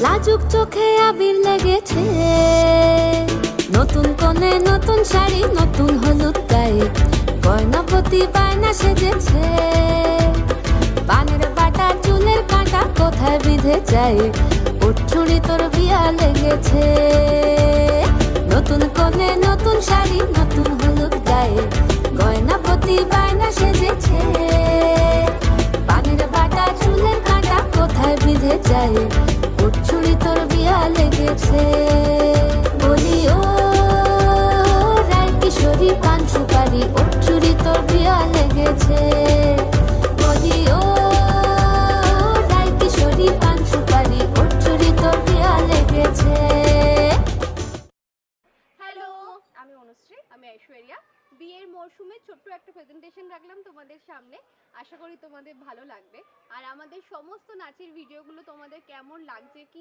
লাজুক চোখে আবির লেগেছে, নতুন কোণে নতুন শাড়ি নতুন হলুদ গায়ে, গয়নাপতি বায়না সেজেছে। পানের বাটা চুলের কাঁটা কোথায় বিঁধে যায়, উঠছুড়ি তোর বিয়া লেগেছে। নতুন কোণে নতুন শাড়ি নতুন হলুদ গায়ে, গয়নাপতি বায়না সেজেছে। পানের বাটা চুলের কাঁটা কোথায় বিঁধে যায়, উঠছুড়ি তোর বিয়া লেগেছে। বলি ও রায় কিশোরী পান সুপারি, উঠছুড়ি তোর বিয়া লেগেছে। বলি ও রায় কিশোরী পান সুপারি, উঠছুড়ি তোর বিয়া লেগেছে। হ্যালো, আমি অনুশ্রী। আমি ঐশ্বরিয়া। বিয়ের মরশুমে ছোট্ট একটা প্রেজেন্টেশন রাখলাম তোমাদের সামনে। আশা করি তোমাদের ভালো লাগবে। আর আমাদের সমস্ত নাচের ভিডিওগুলো তোমাদের কেমন লাগছে, কি